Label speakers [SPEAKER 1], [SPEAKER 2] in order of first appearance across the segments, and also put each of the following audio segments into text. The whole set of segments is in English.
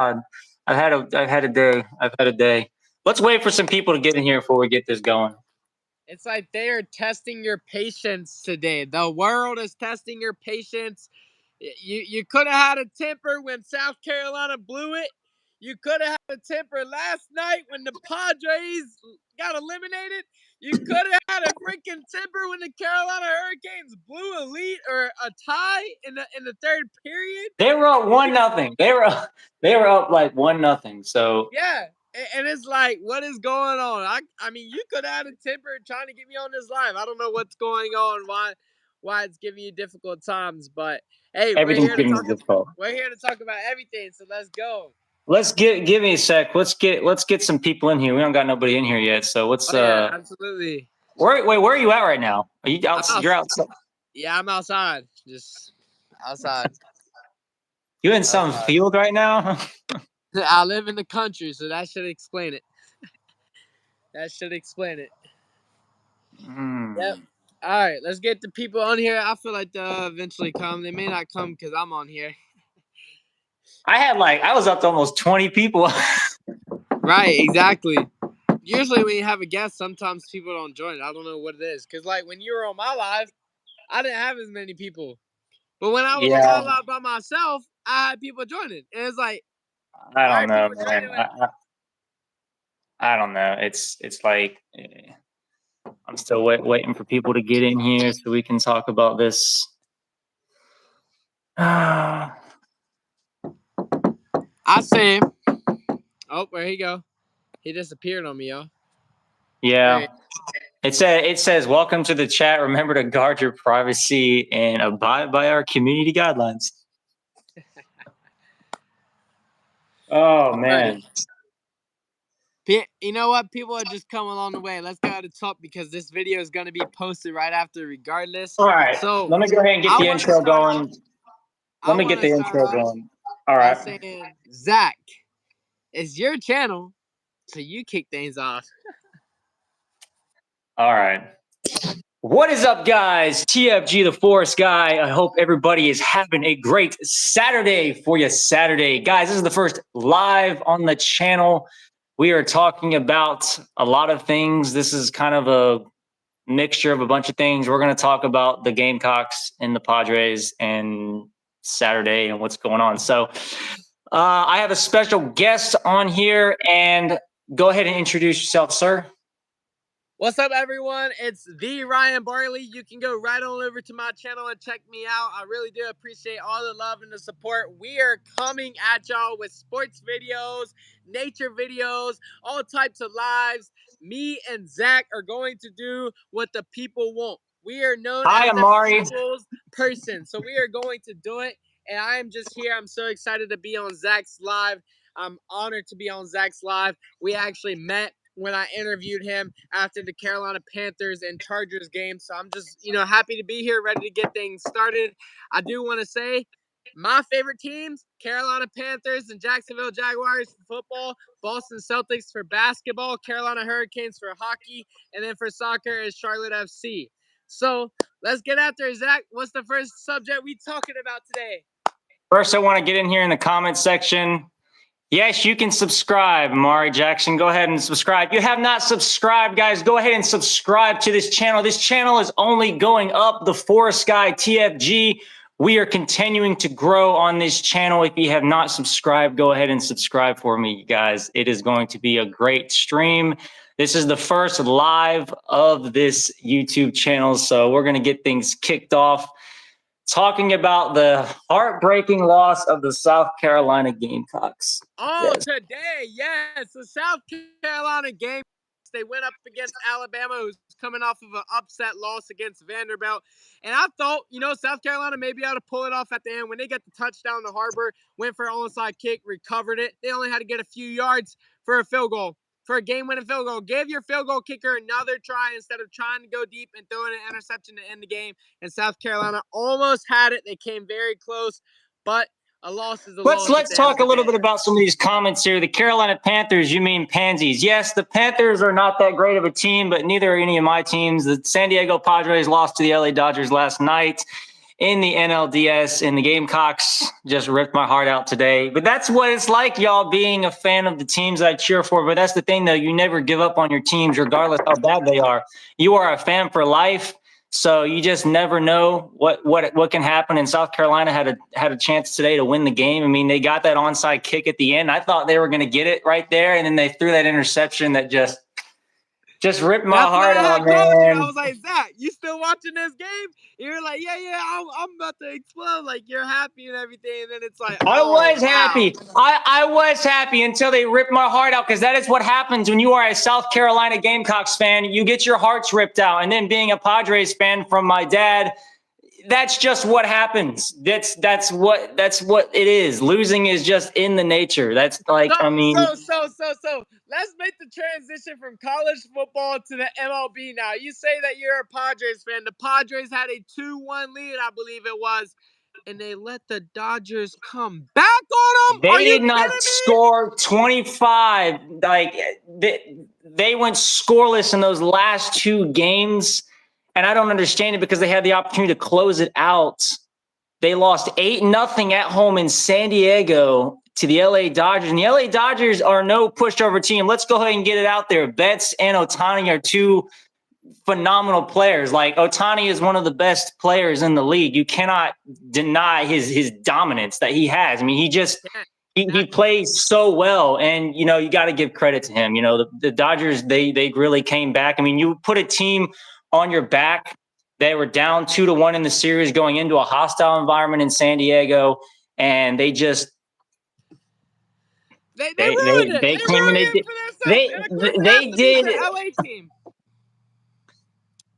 [SPEAKER 1] God. I've had a day. I've had a day. Let's wait for some people to get in here before we get this going.
[SPEAKER 2] It's like they are testing your patience today. The world is testing your patience. You could have had a temper when South Carolina blew it. You could have had a temper last night when the Padres got eliminated. You could have had a freaking temper when the Carolina Hurricanes blew a lead or a tie in the third period.
[SPEAKER 1] They were up 1-0. They were up like 1-0. So
[SPEAKER 2] Yeah. And it's like, what is going on? I mean, you could have had a temper trying to get me on this live. I don't know what's going on, why it's giving you difficult times, but hey,
[SPEAKER 1] everything's getting difficult.
[SPEAKER 2] we're here to talk about everything. So let's go.
[SPEAKER 1] Give me a sec. Let's get some people in here. We don't got nobody in here yet. So let's
[SPEAKER 2] yeah, absolutely.
[SPEAKER 1] where are you at right now? Are you out? You're outside.
[SPEAKER 2] Yeah, I'm outside. Just outside.
[SPEAKER 1] You in some field right now?
[SPEAKER 2] I live in the country, so that should explain it. That should explain it. Yep. All right, let's get the people on here. I feel like they'll eventually come. They may not come because I'm on here.
[SPEAKER 1] I was up to almost 20 people.
[SPEAKER 2] Right, exactly. Usually when you have a guest, sometimes people don't join. I don't know what it is. Because like when you were on my live, I didn't have as many people. But when I was on my live by myself, I had people joining. And it's like,
[SPEAKER 1] I don't know, man. I don't know. It's like I'm still waiting for people to get in here so we can talk about this.
[SPEAKER 2] I see him. Oh, where'd he go? He disappeared on me, y'all.
[SPEAKER 1] Yeah. It says, welcome to the chat. Remember to guard your privacy and abide by our community guidelines. Oh, man.
[SPEAKER 2] You know what? People are just coming along the way. Let's go to the top because this video is going to be posted right after regardless.
[SPEAKER 1] All right.
[SPEAKER 2] So
[SPEAKER 1] let me go ahead and get the intro going. Let me get the intro going. All right.
[SPEAKER 2] Saying, Zach, it's your channel, so you kick things off.
[SPEAKER 1] All right. What is up, guys? TFG, the Forest Guy. I hope everybody is having a great Saturday for you. Guys, this is the first live on the channel. We are talking about a lot of things. This is kind of a mixture of a bunch of things. We're going to talk about the Gamecocks and the Padres and Saturday and what's going on. So I have a special guest on here, and go ahead and introduce yourself, sir.
[SPEAKER 2] What's up, everyone? It's the Ryan Barley. You can go right on over to my channel and check me out. I really do appreciate all the love and the support. We are coming at y'all with sports videos, nature videos, all types of lives. Me and Zach are going to do what the people want. We are known as the people's person, so we are going to do it. And I am just here. I'm so excited to be on Zach's live. I'm honored to be on Zach's live. We actually met when I interviewed him after the Carolina Panthers and Chargers game. So I'm just, happy to be here, ready to get things started. I do want to say my favorite teams, Carolina Panthers and Jacksonville Jaguars for football, Boston Celtics for basketball, Carolina Hurricanes for hockey, and then for soccer is Charlotte FC. So let's get after it, Zach. What's the first subject we talking about today?
[SPEAKER 1] First, I want to get in here in the comment section. Yes, you can subscribe, Mari Jackson. Go ahead and subscribe. If you have not subscribed, guys, go ahead and subscribe to this channel. This channel is only going up. The Forest Guy TFG. We are continuing to grow on this channel. If you have not subscribed, go ahead and subscribe for me, guys. It is going to be a great stream. This is the first live of this YouTube channel, so we're going to get things kicked off. Talking about the heartbreaking loss of the South Carolina Gamecocks.
[SPEAKER 2] Oh, yes. Today, yes, the South Carolina Gamecocks. They went up against Alabama, who's coming off of an upset loss against Vanderbilt. And I thought, South Carolina may be able to pull it off at the end. When they got the touchdown to Harbor, went for an onside kick, recovered it. They only had to get a few yards for a field goal. For a game-winning field goal. Give your field goal kicker another try instead of trying to go deep and throwing an interception to end the game. And South Carolina almost had it. They came very close, but a loss is a loss.
[SPEAKER 1] Let's talk a little bit about some of these comments here. The Carolina Panthers, you mean pansies. Yes, the Panthers are not that great of a team, but neither are any of my teams. The San Diego Padres lost to the LA Dodgers last night. in the NLDS, and the Gamecocks just ripped my heart out today. But that's what it's like, y'all, being a fan of the teams I cheer for. But that's the thing, though. You never give up on your teams, regardless how bad they are. You are a fan for life. So you just never know what can happen. And South Carolina had a chance today to win the game. I mean, they got that onside kick at the end. I thought they were going to get it right there, and then they threw that interception that just ripped my heart out, man.
[SPEAKER 2] I was like, Zach, you still watching this game? You're like, yeah, I'm about to explode. Like, you're happy and everything. And then it's like,
[SPEAKER 1] I was happy. I was happy until they ripped my heart out, because that is what happens when you are a South Carolina Gamecocks fan. You get your hearts ripped out. And then being a Padres fan from my dad, that's just what happens. That's what it is. Losing is just in the nature. That's like,
[SPEAKER 2] so,
[SPEAKER 1] I mean.
[SPEAKER 2] So let's make the transition from college football to the MLB now. You say that you're a Padres fan. The Padres had a 2-1 lead, I believe it was, and they let the Dodgers come back on them.
[SPEAKER 1] They did not score 25. Like they went scoreless in those last two games. And I don't understand it, because they had the opportunity to close it out. They lost 8-0 at home in San Diego to the LA Dodgers. And the LA Dodgers are no pushover team. Let's go ahead and get it out there. Betts and Ohtani are two phenomenal players. Like, Ohtani is one of the best players in the league. You cannot deny his dominance that he has. I mean, he plays so well, and you got to give credit to him. The Dodgers, they really came back. I mean, you put a team on your back. They were down 2-1 in the series going into a hostile environment in San Diego, and they just
[SPEAKER 2] they ruined it.
[SPEAKER 1] They came and they did.
[SPEAKER 2] LA team.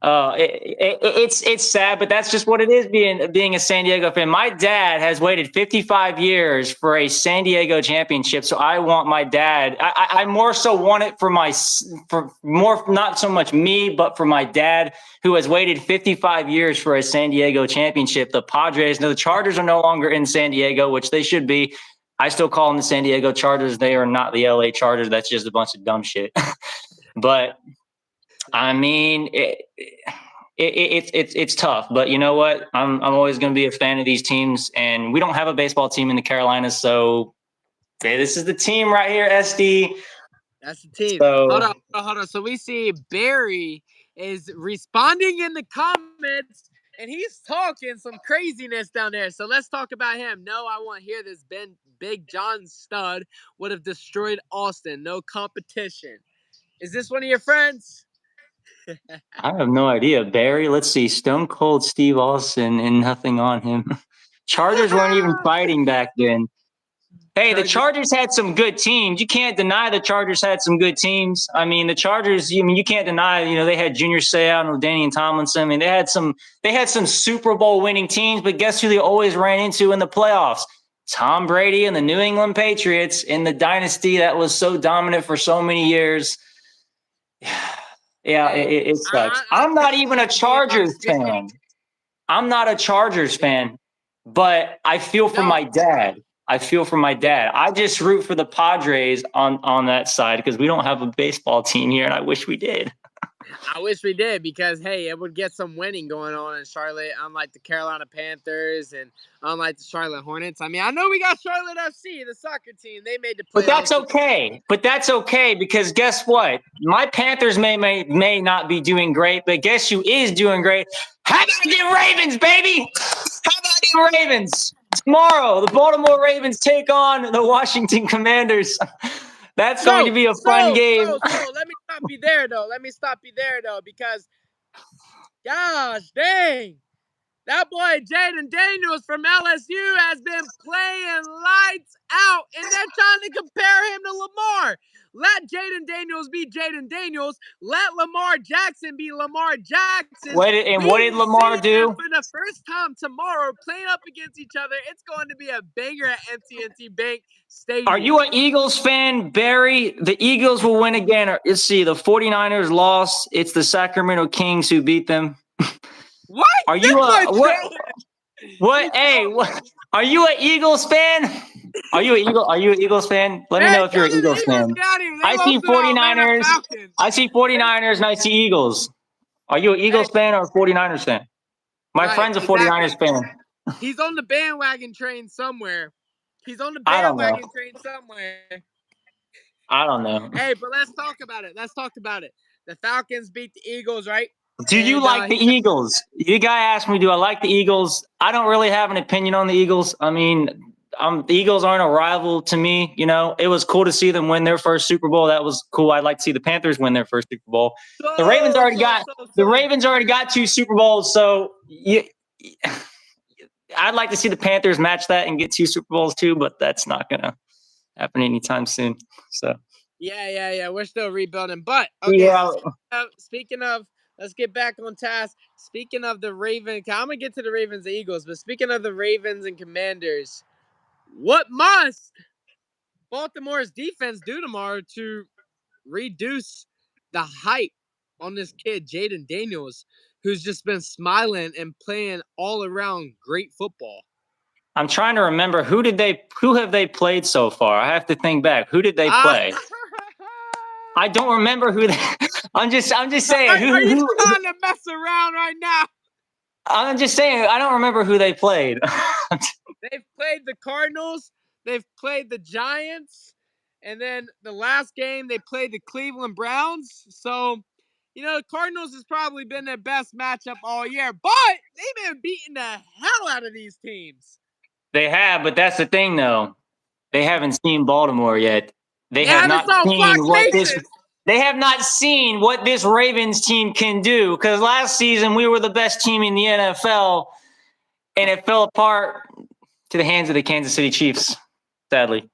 [SPEAKER 1] It's sad, but that's just what it is being a San Diego fan. My dad has waited 55 years for a San Diego championship, so I want my dad. I more so want it for not so much me, but for my dad, who has waited 55 years for a San Diego championship. The Padres, the Chargers are no longer in San Diego, which they should be. I still call them the San Diego Chargers. They are not the LA Chargers. That's just a bunch of dumb shit. But I mean, it's tough, but you know what? I'm always going to be a fan of these teams, and we don't have a baseball team in the Carolinas, so this is the team right here, SD.
[SPEAKER 2] That's the team.
[SPEAKER 1] So,
[SPEAKER 2] hold on. So we see Barry is responding in the comments, and he's talking some craziness down there. So let's talk about him. No, I won't hear this. Big John Stud would have destroyed Austin. No competition. Is this one of your friends?
[SPEAKER 1] I have no idea. Barry, let's see. Stone Cold Steve Austin and nothing on him. Chargers weren't even fighting back then. Hey, the Chargers had some good teams. You can't deny the Chargers had some good teams. I mean, the Chargers, you can't deny, they had Junior Seau and LaDainian Tomlinson. I mean, they had some Super Bowl winning teams, but guess who they always ran into in the playoffs? Tom Brady and the New England Patriots in the dynasty that was so dominant for so many years. Yeah, it sucks. I'm not even a Chargers fan. I'm not a Chargers fan, but I feel for my dad. I just root for the Padres on that side, because we don't have a baseball team here, and I wish we did.
[SPEAKER 2] I wish we did, because, hey, it would get some winning going on in Charlotte, unlike the Carolina Panthers and unlike the Charlotte Hornets. I mean, I know we got Charlotte FC, the soccer team. They made the playoffs.
[SPEAKER 1] But that's okay. Because guess what? My Panthers may not be doing great, but guess who is doing great? How about the Ravens, baby? How about the Ravens? Tomorrow, the Baltimore Ravens take on the Washington Commanders. That's going to be a fun game.
[SPEAKER 2] So let me stop you there, though. Because, gosh dang, that boy Jaden Daniels from LSU has been playing lights out, and they're trying to compare him to Lamar. Let Jaden Daniels be Jaden Daniels. Let Lamar Jackson be Lamar Jackson.
[SPEAKER 1] What did Lamar do?
[SPEAKER 2] For the first time tomorrow, playing up against each other, it's going to be a banger at MT&T Bank Stadium.
[SPEAKER 1] Are you an Eagles fan, Barry? The Eagles will win again. Let's see. The 49ers lost. It's the Sacramento Kings who beat them.
[SPEAKER 2] What?
[SPEAKER 1] Are you What? Hey, what? Are you an Eagles fan? Are you an Eagles fan? Let me know if you're an Eagles fan. I see 49ers. I see 49ers and I see Eagles. Are you an Eagles fan or a 49ers fan? My friend's a 49ers fan.
[SPEAKER 2] He's on the bandwagon train somewhere.
[SPEAKER 1] I don't know. I don't know.
[SPEAKER 2] Hey, but let's talk about it. The Falcons beat the Eagles, right?
[SPEAKER 1] Do you like the Eagles? You guy asked me, do I like the Eagles? I don't really have an opinion on the Eagles. I mean, the Eagles aren't a rival to me. You know, it was cool to see them win their first Super Bowl. That was cool. I'd like to see the Panthers win their first Super Bowl. The Ravens already got 2 Super Bowls, so I'd like to see the Panthers match that and get 2 Super Bowls too, but that's not gonna happen anytime soon. So
[SPEAKER 2] yeah. We're still rebuilding, but okay.
[SPEAKER 1] yeah.
[SPEAKER 2] Speaking of, let's get back on task. Speaking of the Ravens, I'm gonna get to the Ravens and Eagles, but speaking of the Ravens and Commanders, what must Baltimore's defense do tomorrow to reduce the hype on this kid, Jaden Daniels, who's just been smiling and playing all around great football?
[SPEAKER 1] I'm trying to remember who have they played so far? I have to think back. Who did they play? I don't remember who I'm just saying.
[SPEAKER 2] Are you trying to mess around right now?
[SPEAKER 1] I'm just saying I don't remember who they played.
[SPEAKER 2] They've played the Cardinals, they've played the Giants, and then the last game they played the Cleveland Browns. So, you know, the Cardinals has probably been their best matchup all year, but they've been beating the hell out of these teams.
[SPEAKER 1] They have, but that's the thing, though. They haven't seen Baltimore yet. They have not seen what this Ravens team can do. Because last season we were the best team in the NFL, and it fell apart to the hands of the Kansas City Chiefs, sadly.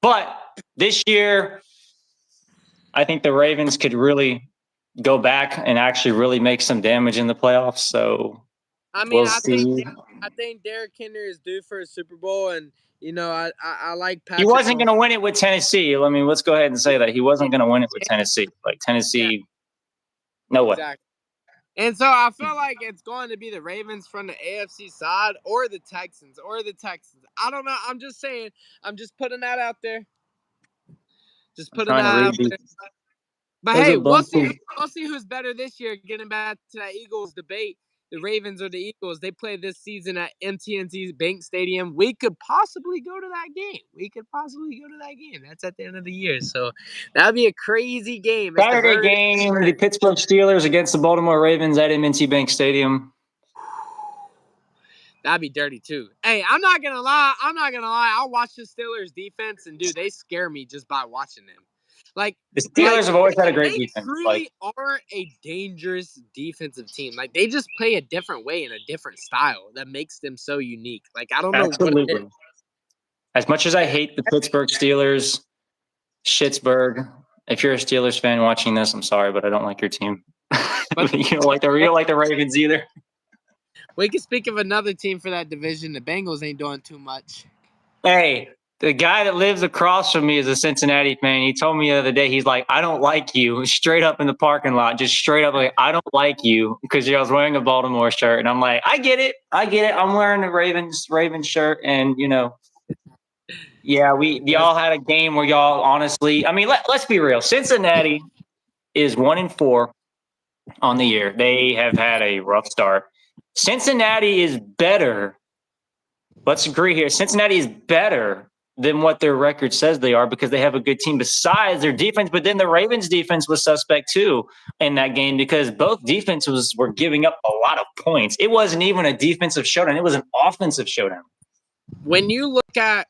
[SPEAKER 1] But this year, I think the Ravens could really go back and actually really make some damage in the playoffs. So
[SPEAKER 2] I mean, I think Derrick Henry is due for a Super Bowl, and you know, I like Patrick.
[SPEAKER 1] He wasn't going to win it with Tennessee. I mean, let's go ahead and say that he wasn't going to win it with Tennessee. Like Tennessee, no way.
[SPEAKER 2] Exactly. And so I feel like it's going to be the Ravens from the AFC side or the Texans. I don't know. I'm just saying. I'm just putting that out there. But hey, we'll see who's better this year. Getting back to that Eagles debate, the Ravens or the Eagles, they play this season at MTNC's Bank Stadium. We could possibly go to that game. That's at the end of the year. So that'd be a crazy game.
[SPEAKER 1] Saturday game, the Pittsburgh Steelers against the Baltimore Ravens at M&T Bank Stadium.
[SPEAKER 2] That'd be dirty too. Hey, I'm not gonna lie. I'll watch the Steelers defense, and dude, they scare me just by watching them. Like
[SPEAKER 1] the Steelers have always had a great defense.
[SPEAKER 2] They truly are a dangerous defensive team. Like they just play a different way and a different style that makes them so unique. Like I don't know what it is.
[SPEAKER 1] As much as I hate the Pittsburgh Steelers, Schittsburg. If you're a Steelers fan watching this, I'm sorry, but I don't like your team. You don't like the Ravens either.
[SPEAKER 2] We can speak of another team for that division. The Bengals ain't doing too much.
[SPEAKER 1] Hey, the guy that lives across from me is a Cincinnati fan. He told me the other day, he's like, I don't like you. Straight up in the parking lot, just straight up like, I don't like you because I was wearing a Baltimore shirt. And I'm like, I get it. I'm wearing the Ravens shirt. And, you know, yeah, y'all had a game where y'all honestly, I mean, let's be real. Cincinnati is 1-4 on the year. They have had a rough start. Cincinnati is better. Let's agree here. Cincinnati is better than what their record says they are because they have a good team besides their defense. But then the Ravens defense was suspect too in that game because both defenses were giving up a lot of points. It wasn't even a defensive showdown. It was an offensive showdown.
[SPEAKER 2] When you look at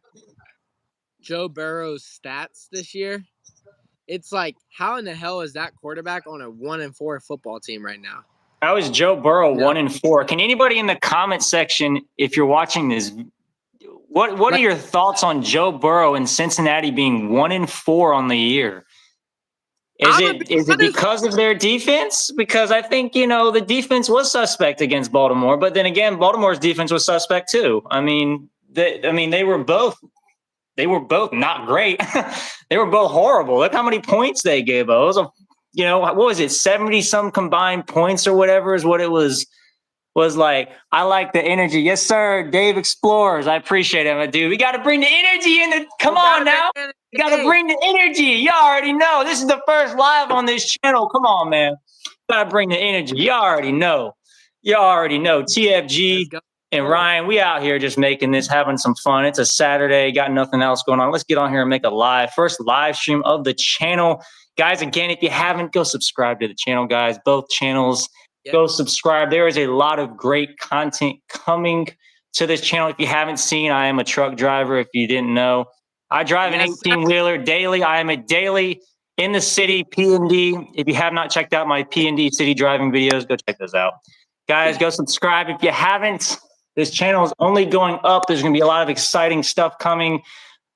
[SPEAKER 2] Joe Burrow's stats this year, it's like, how in the hell is that quarterback on a 1-4 football team right now?
[SPEAKER 1] How is Joe Burrow 1-4? Can anybody in the comment section, if you're watching this, what are your thoughts on Joe Burrow and Cincinnati being 1-4 on the year? Is it because of their defense? Because I think, you know, the defense was suspect against Baltimore, but then again, Baltimore's defense was suspect too. I mean, they were both not great. They were both horrible. Look how many points they gave us. You know, what was it? 70-some combined points or whatever is what it was like. I like the energy. Yes, sir. Dave Explorers. I appreciate it, my dude. We got to bring the energy in. Come on now. We got to bring the energy. You already know. This is the first live on this channel. Come on, man. Got to bring the energy. You already know. TFG And Ryan, we out here just making this, having some fun. It's a Saturday, got nothing else going on. Let's get on here and make a first live stream of the channel. Guys, again, if you haven't, go subscribe to the channel, guys. Both channels, go subscribe. There is a lot of great content coming to this channel. If you haven't seen, I am a truck driver, if you didn't know. I drive an 18-wheeler daily. I am a daily in the city P&D. If you have not checked out my P&D city driving videos, go check those out. Guys, go subscribe if you haven't. This channel is only going up. There's going to be a lot of exciting stuff coming.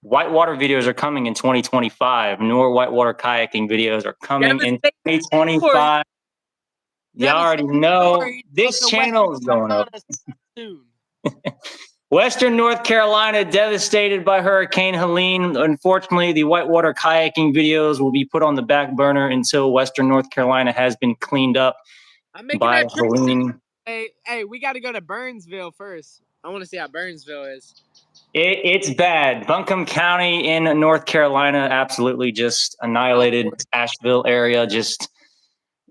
[SPEAKER 1] Whitewater videos are coming in 2025. More whitewater kayaking videos are coming in 2025. You already know this channel is going up.
[SPEAKER 2] Soon.
[SPEAKER 1] Western North Carolina devastated by Hurricane Helene. Unfortunately, the whitewater kayaking videos will be put on the back burner until Western North Carolina has been cleaned up by Helene.
[SPEAKER 2] Hey, we got to go to Burnsville first. I want to see how Burnsville is.
[SPEAKER 1] It's bad. Buncombe County in North Carolina absolutely just annihilated. Asheville area just.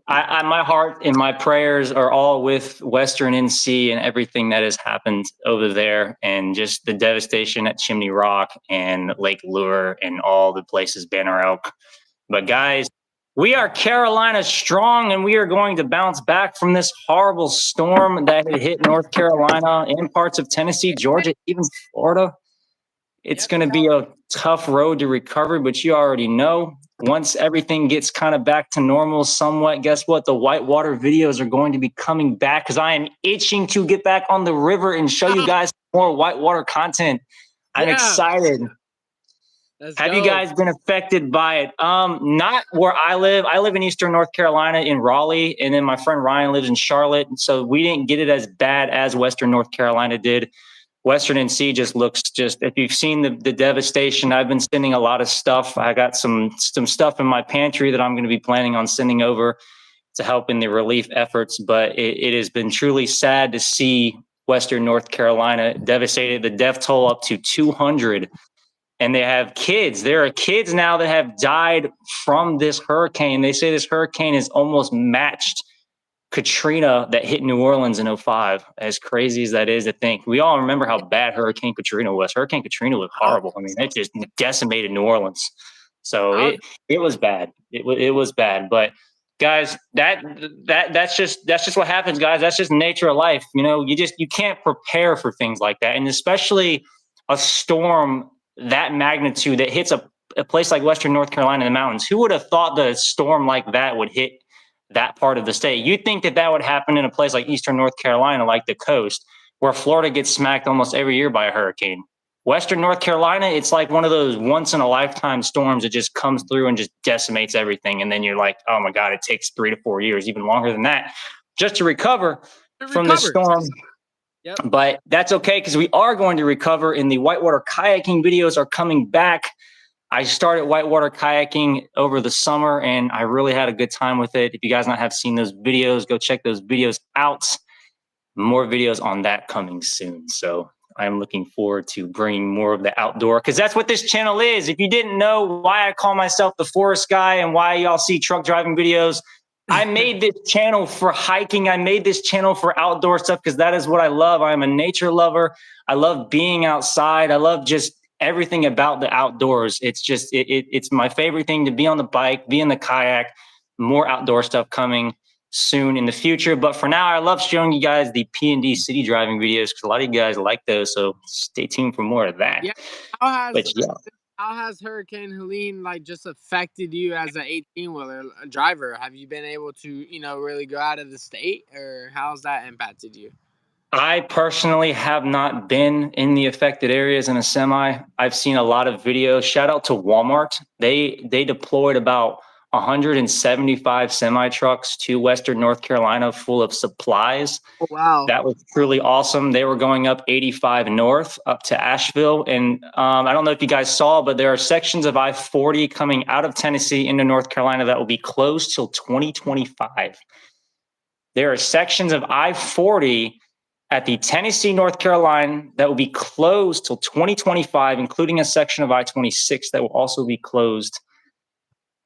[SPEAKER 1] My heart and my prayers are all with Western NC and everything that has happened over there, and just the devastation at Chimney Rock and Lake Lure and all the places, Banner Elk. But guys, we are Carolina strong, and we are going to bounce back from this horrible storm that had hit North Carolina and parts of Tennessee, Georgia, even Florida. It's going to be a tough road to recover, but you already know. Once everything gets kind of back to normal somewhat, guess what? The whitewater videos are going to be coming back because I am itching to get back on the river and show you guys more whitewater content. I'm excited. Have you guys been affected by it? Not where I live. I live in Eastern North Carolina in Raleigh, and then my friend Ryan lives in Charlotte. So we didn't get it as bad as Western North Carolina did. Western NC just looks if you've seen the devastation, I've been sending a lot of stuff. I got some stuff in my pantry that I'm going to be planning on sending over to help in the relief efforts. But it has been truly sad to see Western North Carolina devastated, the death toll up to 200. And they have kids. There are kids now that have died from this hurricane. They say this hurricane is almost matched Katrina that hit New Orleans in 2005. As crazy as that is to think, we all remember how bad Hurricane Katrina was. Hurricane Katrina was horrible. I mean, it just decimated New Orleans. So it was bad. It was bad. But guys, that's just what happens, guys. That's just the nature of life. You know, you can't prepare for things like that, and especially a storm that magnitude that hits a place like Western North Carolina in the mountains. Who would have thought that a storm like that would hit that part of the state? You'd think that would happen in a place like Eastern North Carolina, like the coast, where Florida gets smacked almost every year by a hurricane. Western North Carolina, it's like one of those once in a lifetime storms that just comes through and just decimates everything. And then you're like, oh my God, it takes 3 to 4 years, even longer than that, just to recover from the storm. Yep. But that's okay, because we are going to recover, and the whitewater kayaking videos are coming back. I started whitewater kayaking over the summer, and I really had a good time with it. If you guys have seen those videos, go check those videos out. More videos on that coming soon. So I'm looking forward to bringing more of the outdoor, because that's what this channel is. If you didn't know why I call myself the forest guy and why y'all see truck driving videos, I made this channel for hiking. I made this channel for outdoor stuff because that is what I love. I'm a nature lover. I love being outside. I love just everything about the outdoors. It's just, it's my favorite thing to be on the bike, be in the kayak. More outdoor stuff coming soon in the future. But for now, I love showing you guys the P&D city driving videos because a lot of you guys like those. So stay tuned for more of that.
[SPEAKER 2] Yeah. How has Hurricane Helene just affected you as an 18-wheeler driver? Have you been able to, really go out of the state, or how's that impacted you?
[SPEAKER 1] I personally have not been in the affected areas in a semi. I've seen a lot of videos. Shout out to Walmart. They deployed about 175 semi trucks to Western North Carolina full of supplies.
[SPEAKER 2] Oh, wow.
[SPEAKER 1] That was truly awesome. They were going up 85 north up to Asheville. And I don't know if you guys saw, but there are sections of I-40 coming out of Tennessee into North Carolina that will be closed till 2025. There are sections of I-40 at the Tennessee, North Carolina that will be closed till 2025, including a section of I-26 that will also be closed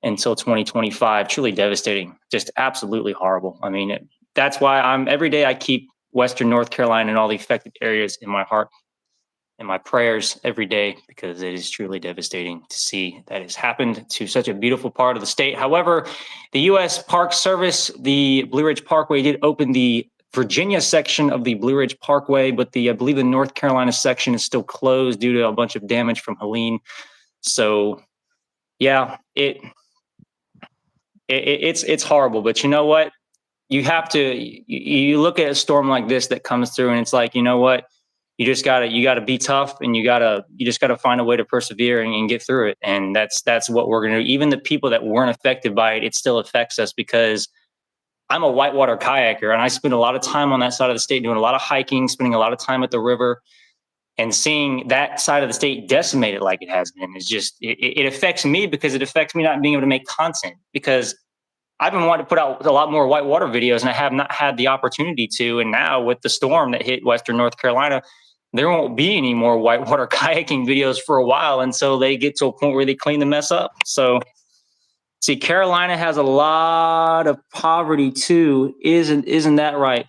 [SPEAKER 1] until 2025. Truly devastating, just absolutely horrible. I mean, that's why every day I keep Western North Carolina and all the affected areas in my heart and my prayers every day, because it is truly devastating to see that has happened to such a beautiful part of the state. However, the U.S. Park Service, the Blue Ridge Parkway, did open the Virginia section of the Blue Ridge Parkway, but I believe the North Carolina section is still closed due to a bunch of damage from Helene. So, yeah, it's horrible. But you know what? You have to, you look at a storm like this that comes through, and it's like, you know what? You just gotta be tough, and you just gotta find a way to persevere and get through it. And that's what we're gonna do. Even the people that weren't affected by it, it still affects us, because I'm a whitewater kayaker, and I spend a lot of time on that side of the state doing a lot of hiking, spending a lot of time at the river, and seeing that side of the state decimated like it has been is just, it affects me, because it affects me not being able to make content, because I've been wanting to put out a lot more whitewater videos, and I have not had the opportunity to. And now with the storm that hit Western North Carolina, there won't be any more whitewater kayaking videos for a while until they get to a point where they clean the mess up. So, see, Carolina has a lot of poverty too. Isn't that right?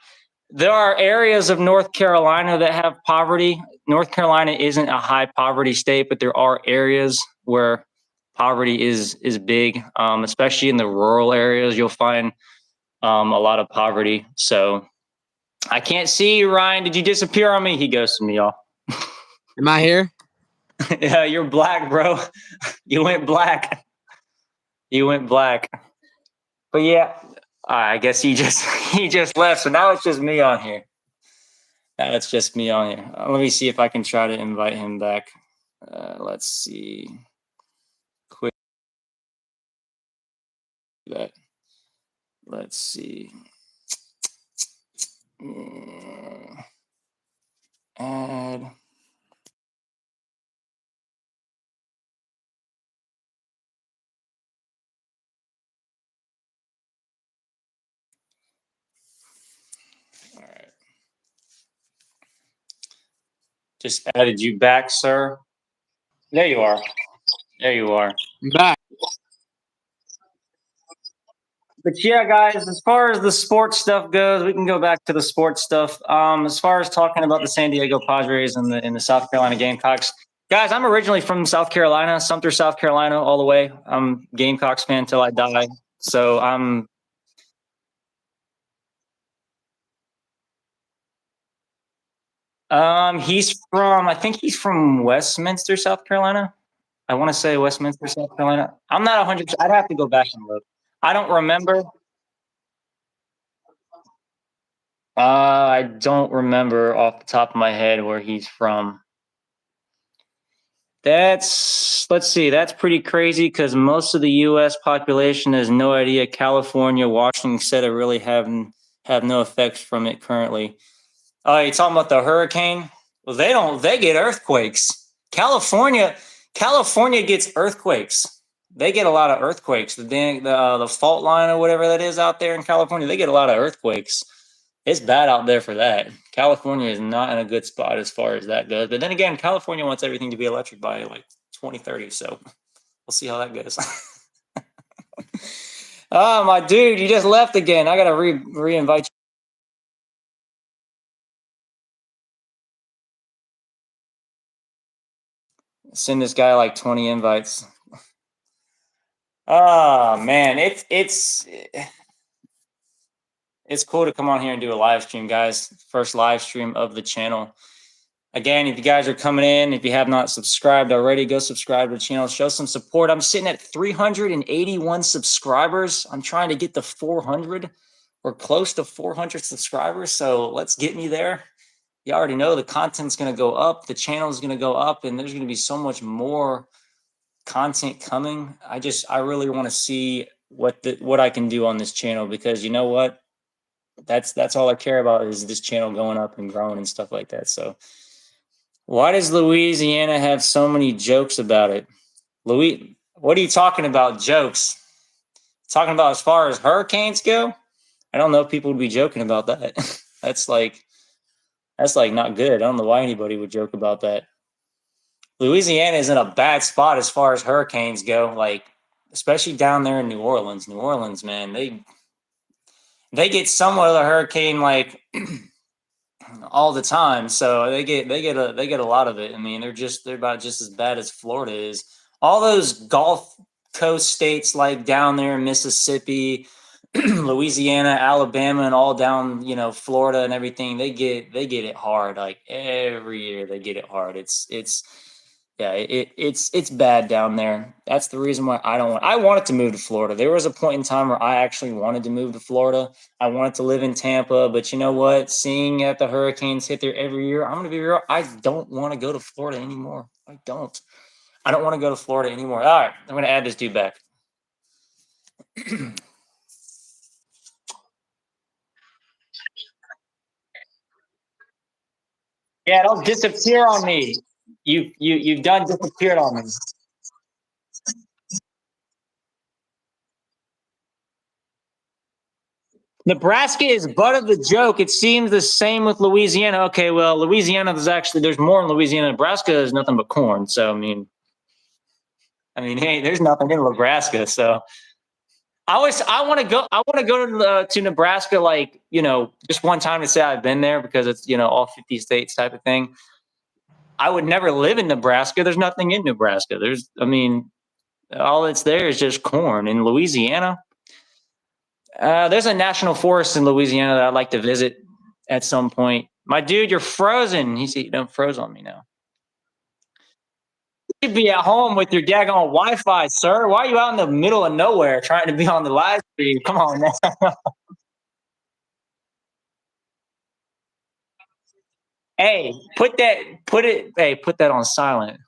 [SPEAKER 1] There are areas of North Carolina that have poverty. North Carolina isn't a high poverty state, but there are areas where poverty is big, especially in the rural areas. You'll find a lot of poverty. So I can't see you, Ryan. Did you disappear on me? He ghosted me, y'all.
[SPEAKER 2] Am I here?
[SPEAKER 1] Yeah, you're black, bro. You went black. You went black. But yeah, I guess he just left. So now it's just me on here. Now it's just me on here. Let me see if I can try to invite him back. Let's see. Quick that. Let's see. Add. All right. Just added you back, sir. There you are. There you are.
[SPEAKER 2] I'm back.
[SPEAKER 1] But yeah, guys, as far as the sports stuff goes, we can go back to the sports stuff. As far as talking about the San Diego Padres and the South Carolina Gamecocks, guys, I'm originally from South Carolina, Sumter, South Carolina, all the way. I'm Gamecocks fan till I die. So I'm. He's from. I think he's from Westminster, South Carolina. I want to say Westminster, South Carolina. I'm not 100%. I'd have to go back and look. I don't remember. I don't remember off the top of my head where he's from. Let's see, that's pretty crazy, because most of the U.S. population has no idea California, Washington, etc. really have no effects from it currently. Oh, you're talking about the hurricane? Well, they get earthquakes. California gets earthquakes. They get a lot of earthquakes. The fault line or whatever that is out there in California, they get a lot of earthquakes. It's bad out there for that. California is not in a good spot as far as that goes. But then again, California wants everything to be electric by like 2030. So we'll see how that goes. Oh, my dude, you just left again. I got to re-invite you. Send this guy like 20 invites. Oh, man, it's cool to come on here and do a live stream, guys. First live stream of the channel. Again, if you guys are coming in, if you have not subscribed already, go subscribe to the channel. Show some support. I'm sitting at 381 subscribers. I'm trying to get to 400. We're close to 400 subscribers, so let's get me there. You already know the content's going to go up. The channel is going to go up, and there's going to be so much more content coming. I really want to see what I can do on this channel, because you know what? That's all I care about, is this channel going up and growing and stuff like that. So why does Louisiana have so many jokes about it? What are you talking about, jokes? Talking about as far as hurricanes go? I don't know if people would be joking about that. That's like not good. I don't know why anybody would joke about that. Louisiana is in a bad spot as far as hurricanes go, like especially down there in New Orleans. New Orleans, man, they get somewhat of a hurricane like all the time. So they get a lot of it. I mean, they're about just as bad as Florida is. All those Gulf Coast states like down there in Mississippi, Louisiana, Alabama, and all down, Florida and everything, they get it hard. Like every year they get it hard. It's bad down there. That's the reason why I wanted to move to Florida. There was a point in time where I actually wanted to move to Florida. I wanted to live in Tampa, but you know what? Seeing that the hurricanes hit there every year, I'm gonna be real. I don't want to go to Florida anymore. I don't. I don't want to go to Florida anymore. All right, I'm gonna add this dude back. Yeah, don't disappear on me. You've done disappeared on me. Nebraska is butt of the joke. It seems the same with Louisiana. Okay, well, Louisiana there's more in Louisiana. Nebraska is nothing but corn. So I mean, hey, there's nothing in Nebraska. So I want to go to Nebraska, like, just one time to say I've been there, because it's, all 50 states type of thing. I would never live in Nebraska. There's nothing in Nebraska. All that's there is just corn. In Louisiana, there's a national forest in Louisiana that I'd like to visit at some point. My dude, you're frozen. He's done froze on me now. You be at home with your daggone Wi-Fi, sir. Why are you out in the middle of nowhere trying to be on the live stream? Come on, man. Hey, put that on silent.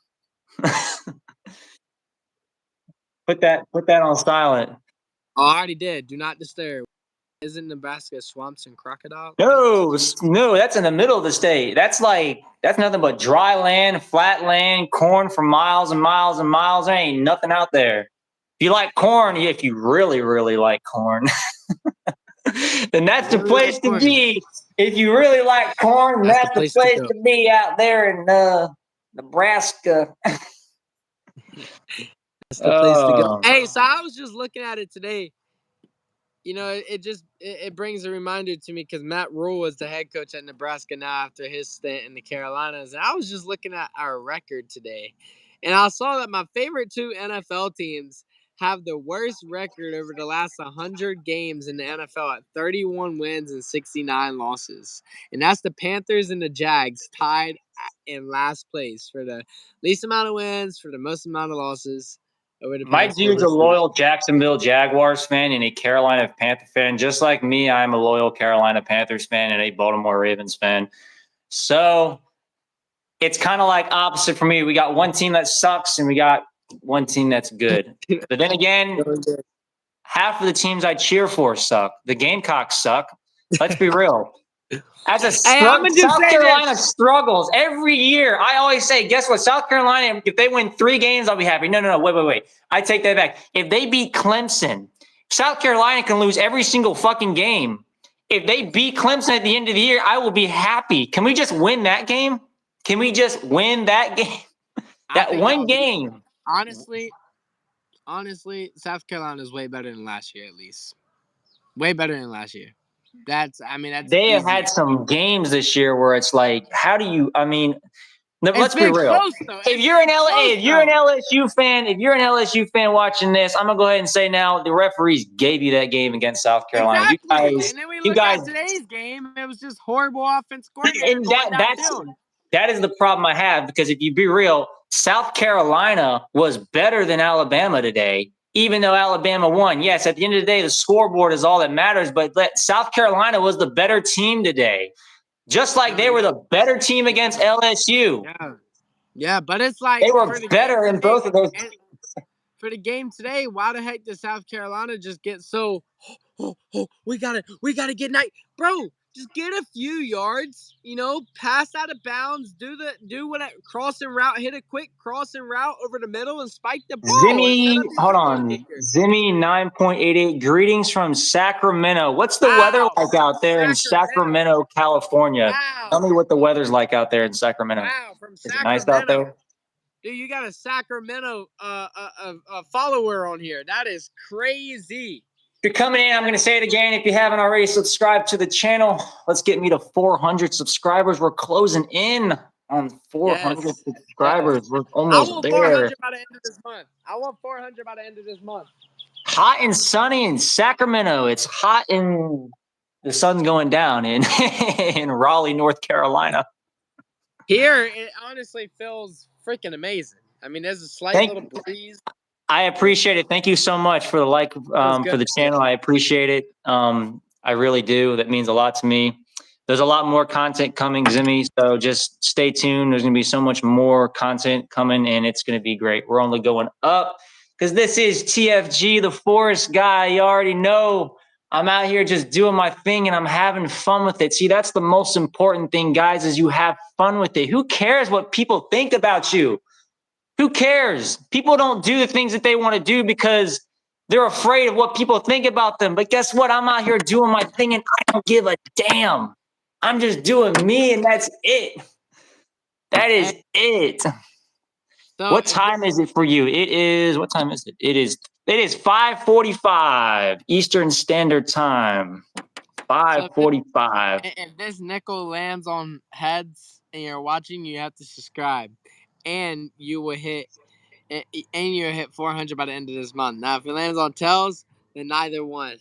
[SPEAKER 1] Put that on silent.
[SPEAKER 2] Oh, I already did. Do not disturb. Isn't Nebraska swamps and crocodile?
[SPEAKER 1] No, that's in the middle of the state. That's nothing but dry land, flat land, corn for miles and miles and miles. There ain't nothing out there. If you like corn, if you really, really like corn, then that's the place to be. If you really like corn, that's the place to be out there in Nebraska.
[SPEAKER 2] That's the place to go. Hey, so I was just looking at it today. It brings a reminder to me, because Matt Rule was the head coach at Nebraska now after his stint in the Carolinas. And I was just looking at our record today, and I saw that my favorite two NFL teams have the worst record over the last 100 games in the NFL at 31 wins and 69 losses. And that's the Panthers and the Jags tied in last place for the least amount of wins, for the most amount of losses.
[SPEAKER 1] My dude's a loyal Jacksonville Jaguars fan and a Carolina Panther fan. Just like me, I'm a loyal Carolina Panthers fan and a Baltimore Ravens fan. So it's kind of like opposite for me. We got one team that sucks and we got one team that's good. But then again, half of the teams I cheer for suck. The Gamecocks suck. Let's be real. As a South Carolina struggles every year. I always say, guess what? South Carolina, if they win 3 games, I'll be happy. No. Wait. I take that back. If they beat Clemson, South Carolina can lose every single fucking game. If they beat Clemson at the end of the year, I will be happy. Can we just win that game? Can we just win that game? That one game.
[SPEAKER 2] Honestly, South Carolina is way better than last year, at least. Way better than last year. That's
[SPEAKER 1] they have had some games this year where it's like, how do you? I mean, let's be real. If you're an LSU fan watching this, I'm gonna go ahead and say now the referees gave you that game against South Carolina.
[SPEAKER 2] Exactly. And then we look at today's game, it was just horrible offense coordinator.
[SPEAKER 1] And that is the problem I have, because if you be real, South Carolina was better than Alabama today. Even though Alabama won, yes, at the end of the day, the scoreboard is all that matters. But South Carolina was the better team today, just like they were the better team against LSU.
[SPEAKER 2] Yeah, but it's like
[SPEAKER 1] they were better in both of those.
[SPEAKER 2] For the game today, why the heck did South Carolina just get so? We gotta get night, bro. Just get a few yards, pass out of bounds, do what crossing route, hit a quick crossing route over the middle and spike the ball.
[SPEAKER 1] Zimmy 9.88. Greetings from Sacramento. What's the weather like out there in Sacramento, California?
[SPEAKER 2] Wow.
[SPEAKER 1] Tell me what the weather's like out there in Sacramento.
[SPEAKER 2] Wow, from Sacramento.
[SPEAKER 1] Is it nice out there?
[SPEAKER 2] Dude, you got a Sacramento a follower on here. That is crazy.
[SPEAKER 1] you're coming in, I'm going to say it again. If you haven't already subscribed to the channel, let's get me to 400 subscribers. We're closing in on 400
[SPEAKER 2] Yes.
[SPEAKER 1] subscribers. We're
[SPEAKER 2] I
[SPEAKER 1] almost
[SPEAKER 2] want
[SPEAKER 1] there.
[SPEAKER 2] 400 by the end of this month. I want 400 by the end of this month.
[SPEAKER 1] Hot and sunny in Sacramento. It's hot and the sun's going down in in Raleigh, North Carolina.
[SPEAKER 2] Here, it honestly feels freaking amazing. I mean, there's a slight little breeze.
[SPEAKER 1] I appreciate it. Thank you so much for the like for the channel. I appreciate it. I really do. That means a lot to me. There's a lot more content coming, Zimmy. So just stay tuned. There's going to be so much more content coming, and it's going to be great. We're only going up because this is TFG, the Forest Guy. You already know I'm out here just doing my thing, and I'm having fun with it. See, that's the most important thing, guys, is you have fun with it. Who cares what people think about you? Who cares? People don't do the things that they want to do because they're afraid of what people think about them. But guess what? I'm out here doing my thing and I don't give a damn. I'm just doing me and that's it. That is it. So what time is it for you? It is, what time is it? It is 5:45 Eastern Standard Time. 5:45.
[SPEAKER 2] If this nickel lands on heads and you're watching, you have to subscribe. And you will hit 400 by the end of this month. Now, if it lands on tails, then neither one.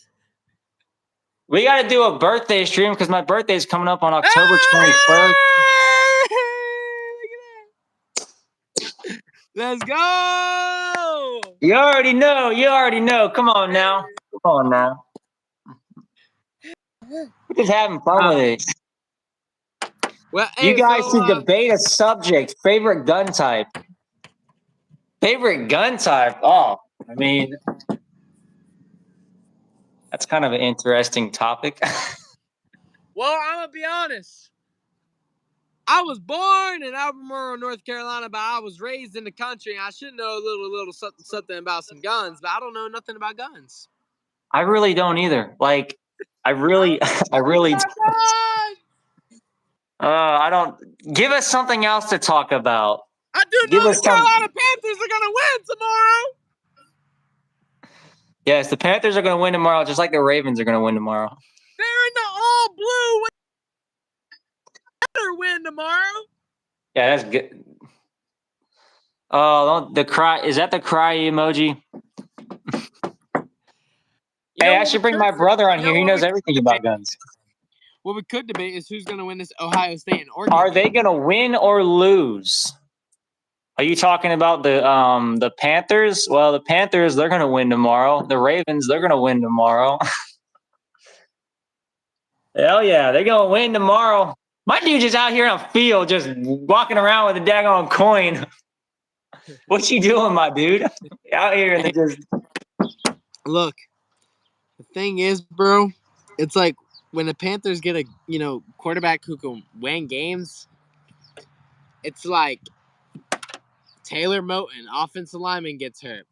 [SPEAKER 1] We got to do a birthday stream because my birthday is coming up on October 21st.
[SPEAKER 2] Let's go!
[SPEAKER 1] You already know. You already know. Come on now. Come on now. We're just having fun with it. Well, you guys should debate a subject. Favorite gun type. Favorite gun type. Oh, I mean, that's kind of an interesting topic.
[SPEAKER 2] Well, I'm going to be honest. I was born in Albemarle, North Carolina, but I was raised in the country. I should know a little something about some guns, but I don't know nothing about guns.
[SPEAKER 1] I really don't either. Like, I really I don't. Give us something else to talk about.
[SPEAKER 2] I do know the Carolina Panthers are going to win tomorrow.
[SPEAKER 1] Yes, the Panthers are going to win tomorrow, just like the Ravens are going to win tomorrow.
[SPEAKER 2] They're in the all-blue. Better win tomorrow.
[SPEAKER 1] Yeah, that's good. Oh, the cry. Is that the cry emoji? Hey, I should bring my brother on here. He knows everything about guns.
[SPEAKER 2] What we could debate is who's going to win this Ohio State and Oregon.
[SPEAKER 1] Are they going to win or lose? Are you talking about the Panthers? Well, the Panthers, they're going to win tomorrow. The Ravens, they're going to win tomorrow. Hell yeah, they're going to win tomorrow. My dude just out here on field, just walking around with a daggone coin. What you doing, my dude? Out here and just
[SPEAKER 2] look. The thing is, bro, it's like when the Panthers get a quarterback who can win games, it's like Taylor Moton, offensive lineman, gets hurt.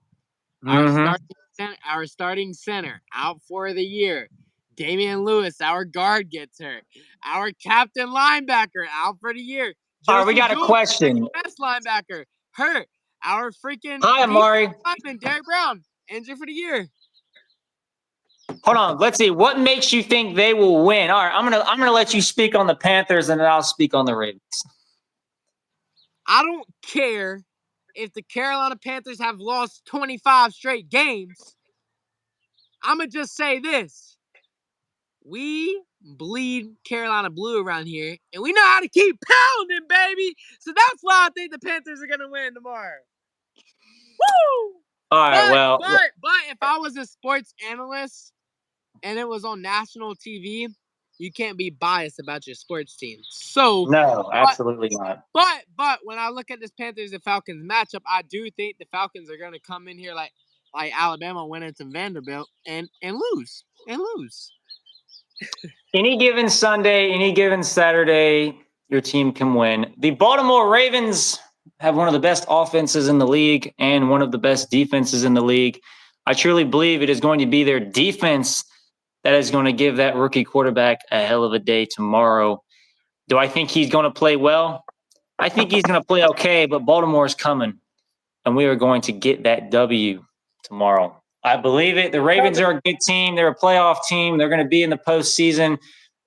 [SPEAKER 2] Our starting center out for the year. Damian Lewis, our guard, gets hurt. Our captain linebacker out for the year.
[SPEAKER 1] All right, we got a question.
[SPEAKER 2] Best linebacker hurt. Our freaking
[SPEAKER 1] hi, Amari.
[SPEAKER 2] Lineman, Derek Brown, injured for the year.
[SPEAKER 1] Hold on. Let's see. What makes you think they will win? All right, I'm gonna let you speak on the Panthers, and then I'll speak on the Ravens.
[SPEAKER 2] I don't care if the Carolina Panthers have lost 25 straight games. I'm gonna just say this: we bleed Carolina blue around here, and we know how to keep pounding, baby. So that's why I think the Panthers are gonna win tomorrow. Woo!
[SPEAKER 1] All right.
[SPEAKER 2] But if I was a sports analyst and it was on national TV, you can't be biased about your sports team. So
[SPEAKER 1] no, absolutely not.
[SPEAKER 2] But when I look at this Panthers and Falcons matchup, I do think the Falcons are going to come in here like Alabama winning to Vanderbilt and lose.
[SPEAKER 1] Any given Sunday, any given Saturday, your team can win. The Baltimore Ravens have one of the best offenses in the league and one of the best defenses in the league. I truly believe it is going to be their defense that is going to give that rookie quarterback a hell of a day tomorrow. Do I think he's going to play well? I think he's going to play okay, but Baltimore is coming, and we are going to get that W tomorrow. I believe it. The Ravens are a good team. They're a playoff team. They're going to be in the postseason.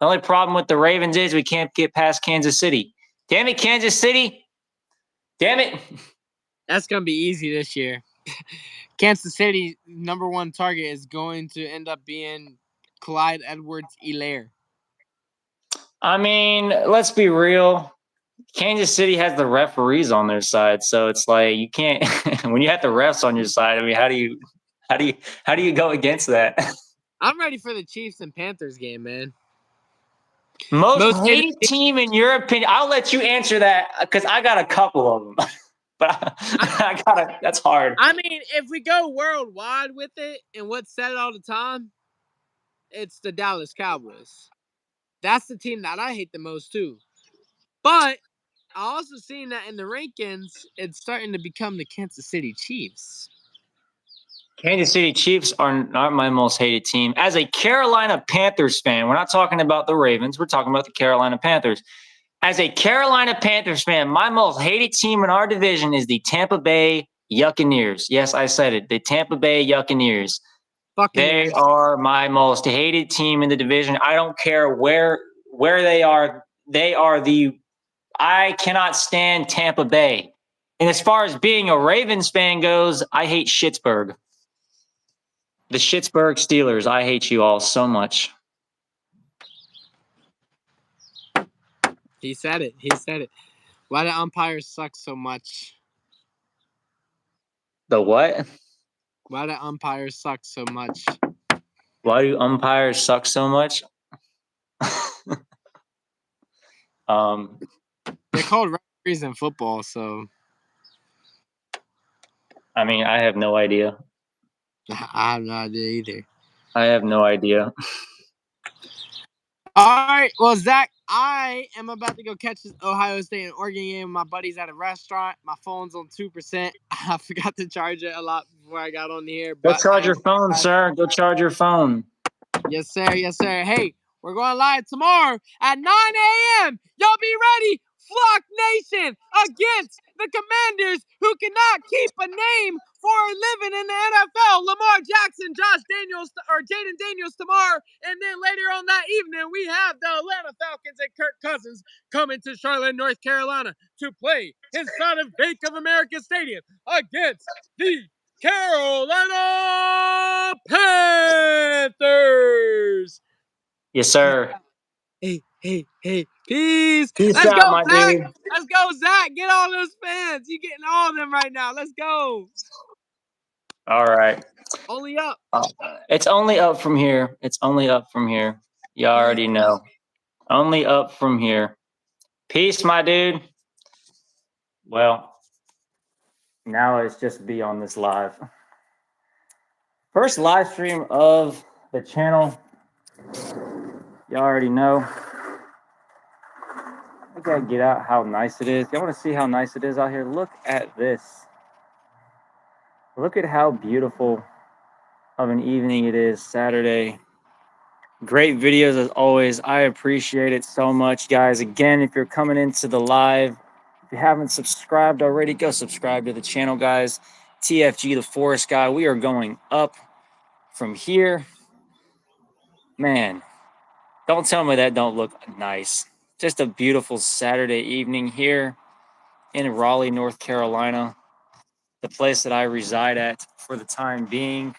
[SPEAKER 1] The only problem with the Ravens is we can't get past Kansas City. Damn it, Kansas City. Damn it.
[SPEAKER 2] That's going to be easy this year. Kansas City number one target is going to end up being Clyde Edwards-Helaire.
[SPEAKER 1] I mean, let's be real. Kansas City has the referees on their side, so it's like you can't when you have the refs on your side. I mean, how do you go against that?
[SPEAKER 2] I'm ready for the Chiefs and Panthers game, man.
[SPEAKER 1] Most hated team in your opinion? I'll let you answer that because I got a couple of them, but that's hard.
[SPEAKER 2] I mean, if we go worldwide with it and what's said all the time, it's the Dallas Cowboys. That's the team that I hate the most too. But I also seen that in the rankings, it's starting to become the Kansas City Chiefs.
[SPEAKER 1] Kansas City Chiefs are not my most hated team. As a Carolina Panthers fan, we're not talking about the Ravens. We're talking about the Carolina Panthers. As a Carolina Panthers fan, my most hated team in our division is the Tampa Bay Buccaneers. Yes, I said it. The Tampa Bay Buccaneers. They are my most hated team in the division. I don't care where they are. They are I cannot stand Tampa Bay. And as far as being a Ravens fan goes, I hate Schittsburg. The Schittsburg Steelers. I hate you all so much.
[SPEAKER 2] He said it. Why do umpires suck so much?
[SPEAKER 1] The what?
[SPEAKER 2] Why do umpires suck so much?
[SPEAKER 1] Why do umpires suck so much?
[SPEAKER 2] They're called referees in football, so.
[SPEAKER 1] I mean, I have no idea.
[SPEAKER 2] I have no idea either.
[SPEAKER 1] I have no idea.
[SPEAKER 2] All right. Well, Zach, I am about to go catch this Ohio State and Oregon game with my buddies at a restaurant. My phone's on 2%. I forgot to charge it a lot before I got on here.
[SPEAKER 1] Go charge your phone, sir. Go charge your phone.
[SPEAKER 2] Yes, sir. Yes, sir. Hey, we're going live tomorrow at 9 a.m. Y'all be ready. Flock Nation against the Commanders, who cannot keep a name for a living in the NFL. Lamar Jackson, Jaden Daniels tomorrow. And then later on that evening, we have the Atlanta Falcons and Kirk Cousins coming to Charlotte, North Carolina to play inside of Bank of America Stadium against the Carolina Panthers.
[SPEAKER 1] Yes, sir.
[SPEAKER 2] Hey. Peace.
[SPEAKER 1] Let's
[SPEAKER 2] go,
[SPEAKER 1] out, my
[SPEAKER 2] Zach.
[SPEAKER 1] dude.
[SPEAKER 2] Let's go, Zach. Get all those fans. You getting all of them right now. Let's go.
[SPEAKER 1] All right.
[SPEAKER 2] Only up.
[SPEAKER 1] It's only up from here. It's only up from here. You already know. Only up from here. Peace, my dude. Well, now it's just be on this live. First live stream of the channel. You already know. I gotta get out how nice it is. Y'all want to see how nice it is out here? Look at this. Look at how beautiful of an evening it is Saturday. Great videos as always. I appreciate it so much, guys. Again, if you're coming into the live, if you haven't subscribed already, go subscribe to the channel, guys. TFG, the Forest Guy. We are going up from here. Man, don't tell me that don't look nice. Just a beautiful Saturday evening here in Raleigh, North Carolina, the place that I reside at for the time being.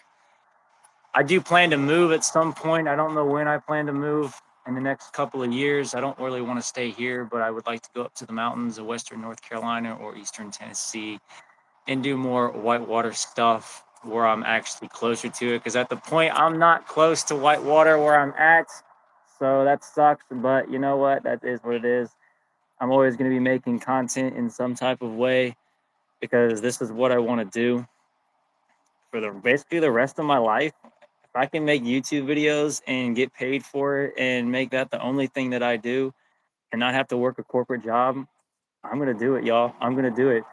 [SPEAKER 1] I do plan to move at some point. I don't know when I plan to move in the next couple of years. I don't really want to stay here, but I would like to go up to the mountains of Western North Carolina or Eastern Tennessee and do more whitewater stuff where I'm actually closer to it. Because at the point, I'm not close to whitewater where I'm at. So that sucks, but you know what? That is what it is. I'm always going to be making content in some type of way because this is what I want to do for basically the rest of my life. If I can make YouTube videos and get paid for it and make that the only thing that I do and not have to work a corporate job, I'm going to do it, y'all. I'm going to do it.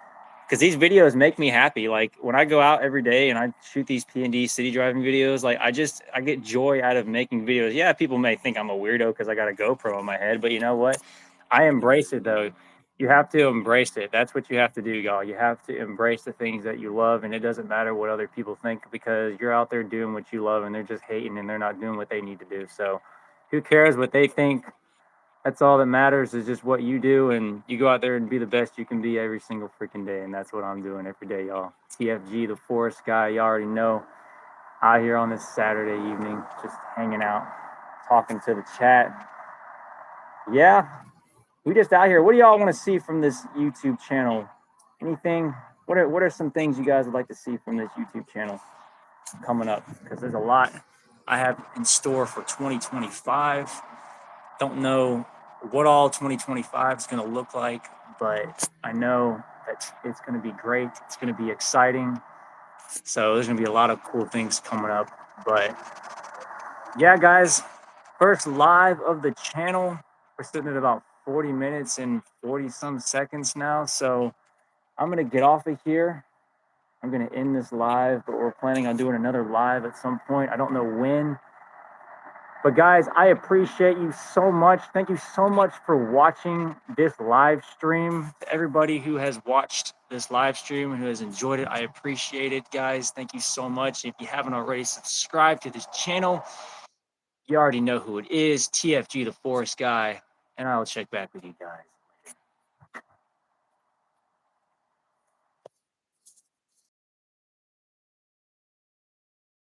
[SPEAKER 1] Because these videos make me happy. Like when I go out every day and I shoot these P&D city driving videos, like I get joy out of making videos. Yeah, people may think I'm a weirdo because I got a GoPro on my head, but you know what? I embrace it though. You have to embrace it. That's what you have to do, y'all. You have to embrace the things that you love, and it doesn't matter what other people think because you're out there doing what you love and they're just hating and they're not doing what they need to do. So who cares what they think? That's all that matters is just what you do, and you go out there and be the best you can be every single freaking day. And that's what I'm doing every day, y'all. TFG, the Forest Guy, you already know. Out here on this Saturday evening, just hanging out, talking to the chat. Yeah, we just out here. What do y'all want to see from this YouTube channel? Anything? What are some things you guys would like to see from this YouTube channel coming up? Because there's a lot I have in store for 2025. Don't know what all 2025 is going to look like, but I know that it's going to be great. It's going to be exciting. So there's going to be a lot of cool things coming up. But yeah, guys, first live of the channel. We're sitting at about 40 minutes and 40 some seconds now. So I'm going to get off of here. I'm going to end this live, but we're planning on doing another live at some point. I don't know when. But guys, I appreciate you so much. Thank you so much for watching this live stream. To everybody who has watched this live stream and who has enjoyed it, I appreciate it, guys. Thank you so much. If you haven't already subscribed to this channel, you already know who it is, TFG, the Forest Guy, and I'll check back with you guys